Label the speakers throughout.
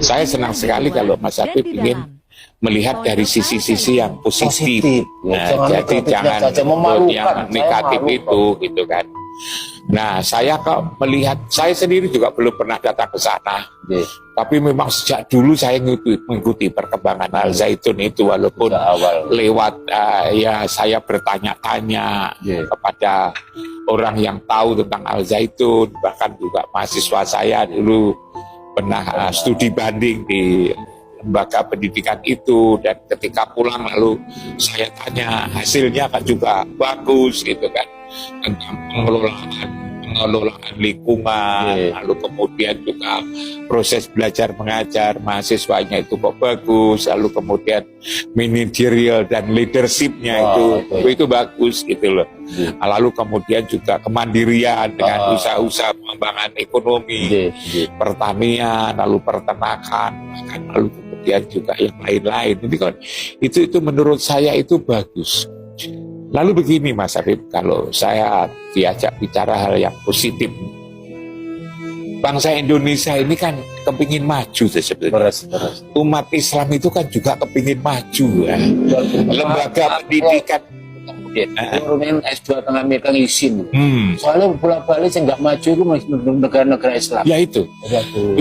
Speaker 1: Saya senang sekali kalau Mas Habib ingin melihat dari sisi-sisi yang positif. Nah, jadi jangan yang negatif itu, gitu kan. Nah, saya kok melihat, saya sendiri juga belum pernah datang ke sana. Tapi memang sejak dulu saya mengikuti perkembangan Al Zaitun itu, walaupun lewat ya saya bertanya-tanya kepada orang yang tahu tentang Al Zaitun, bahkan juga mahasiswa saya dulu pernah studi banding di lembaga pendidikan itu, dan ketika pulang lalu saya tanya, hasilnya kan juga bagus gitu kan, tentang pengelolaan lingkungan, lalu kemudian juga proses belajar mengajar mahasiswanya itu kok bagus, lalu kemudian managerial dan leadershipnya itu bagus gitu loh. Lalu kemudian juga kemandirian dengan usaha-usaha pengembangan ekonomi, pertanian, lalu peternakan, lalu kemudian juga yang lain-lain. Itu menurut saya itu bagus. Lalu begini Mas Habib, kalau saya diajak bicara hal yang positif, bangsa Indonesia ini kan kepingin maju sebetulnya. Umat Islam itu kan juga kepingin maju ya. Lembaga pendidikan
Speaker 2: Turunin S2 tengah mereka izin. Soalnya bola-balik yang nggak maju itu negara-negara Islam.
Speaker 1: Ya itu.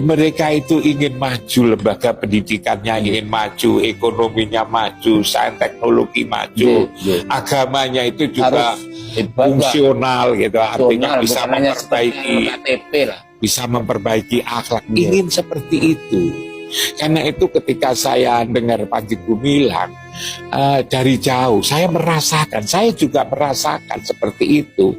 Speaker 1: Mereka itu ingin maju, lembaga pendidikannya ingin maju, ekonominya maju, sains teknologi maju, agamanya itu juga fungsional gitu. Artinya bisa memperbaiki, bisa memperbaiki akhlak. Ingin seperti itu. Karena itu ketika saya dengar Panji Gumilang dari jauh, saya juga merasakan seperti itu.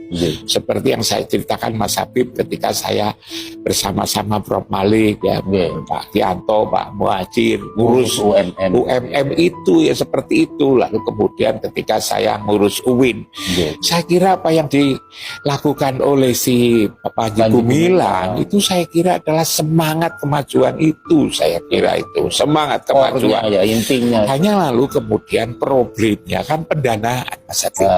Speaker 1: Seperti yang saya ceritakan Mas Habib ketika saya bersama-sama Prof. Malik, ya, Pak Tianto, Pak Muhajir, ngurus UMM itu ya seperti itu. Lalu kemudian ketika saya ngurus UIN, saya kira apa yang dilakukan oleh si Panji Gumilang itu saya kira adalah semangat kemajuan itu. Saya kira itu semangat kemajuan.
Speaker 2: Ya, intinya.
Speaker 1: Hanya lalu kemudian problemnya kan pendanaan, Mas Habib.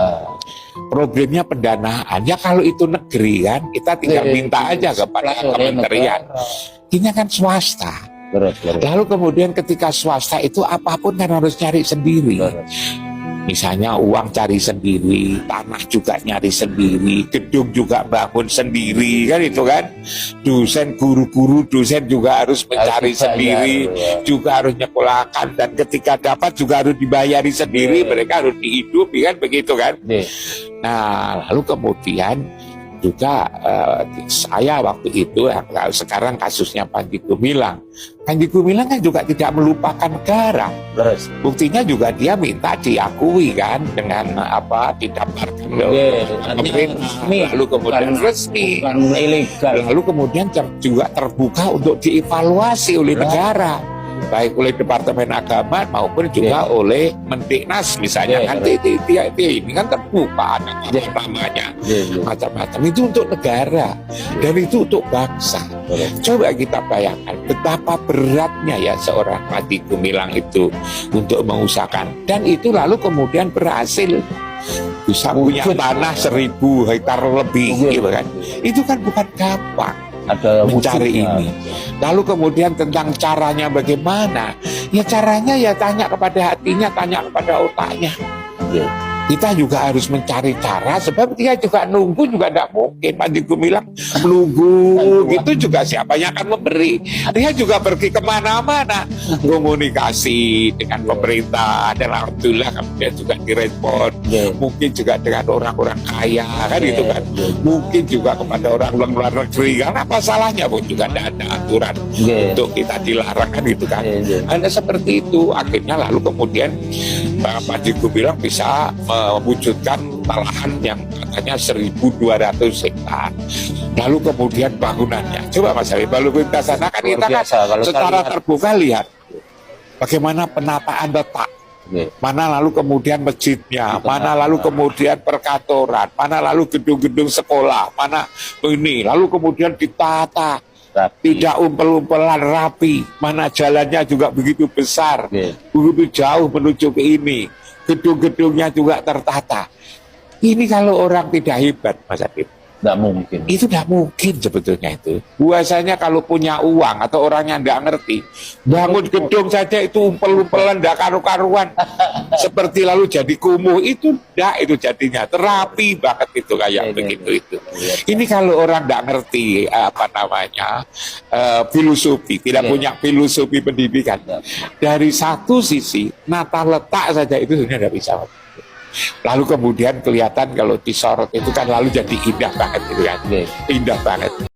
Speaker 1: Problemnya pendanaan. Ya kalau itu negeri kan, kita tinggal minta aja kepada kementerian. Ini kan swasta. Lalu kemudian ketika swasta itu apapun kan harus cari sendiri. Misalnya uang cari sendiri, tanah juga nyari sendiri, gedung juga bangun sendiri, kan itu kan. Dosen, guru-guru, dosen juga harus mencari sendiri, juga harus nyekolahkan, dan ketika dapat juga harus dibayari sendiri, mereka harus dihidupi, kan begitu kan. Nah, lalu kemudian juga saya waktu itu, sekarang kasusnya Panji Gumilang. Panji Gumilang kan juga tidak melupakan negara. Buktinya juga dia minta diakui kan, dengan apa, didaftarkan pemerintah, lalu kemudian resmi, lalu kemudian juga terbuka untuk dievaluasi oleh negara, baik oleh Departemen Agama maupun juga oleh Mendiknas misalnya. Kan ini kan terbuka, ada namanya macam-macam. Itu untuk negara dan itu untuk bangsa. Coba kita bayangkan betapa beratnya ya seorang Panji Gumilang itu untuk mengusahakan, dan itu lalu kemudian berhasil bisa punya tanah 1000 hektar lebih gitu kan. Itu kan bukan gampang mencari ini. Lalu kemudian tentang caranya bagaimana? Ya caranya ya tanya kepada hatinya, tanya kepada otaknya. Kita juga harus mencari cara, sebab dia juga nunggu juga tidak mungkin. Panji Gumilang menunggu gitu juga siapa yang akan memberi. Dia juga pergi kemana-mana komunikasi dengan pemerintah, dan alhamdulillah kemudian juga direspon. Mungkin juga dengan orang-orang kaya kan itu kan. Mungkin juga kepada orang luar negeri kan, apa salahnya pun juga tidak ada aturan untuk kita dilarang kan itu kan. Hanya seperti itu akhirnya lalu kemudian Panji Gumilang bisa mewujudkan lahan yang katanya 1.200 hektar. Lalu kemudian bangunannya. Coba Mas Habib, lalu kita sana kan kita kan secara terbuka lihat bagaimana penataan letak. Mana lalu kemudian masjidnya, mana lalu kemudian perkantoran, mana lalu gedung-gedung sekolah, mana ini, lalu kemudian ditata. Tidak umpel-umpelan, rapi. Mana jalannya juga begitu besar, begitu jauh menuju ke ini. Gedung-gedungnya juga tertata. Ini kalau orang tidak hebat, Mas Habib,
Speaker 2: Tidak mungkin.
Speaker 1: Itu tidak mungkin sebetulnya itu. Biasanya kalau punya uang atau orang yang tidak ngerti, bangun gedung saja itu umpel-umpelan, tidak karu-karuan. Seperti lalu jadi kumuh, itu tidak, itu jadinya terapi banget itu kayak begitu itu. Ini kalau orang tidak ngerti filosofi, tidak punya filosofi pendidikan. Dari satu sisi, nata letak saja itu sebenarnya tidak bisa. Lalu kemudian kelihatan kalau disorot itu kan lalu jadi indah banget gitu kan. Indah banget.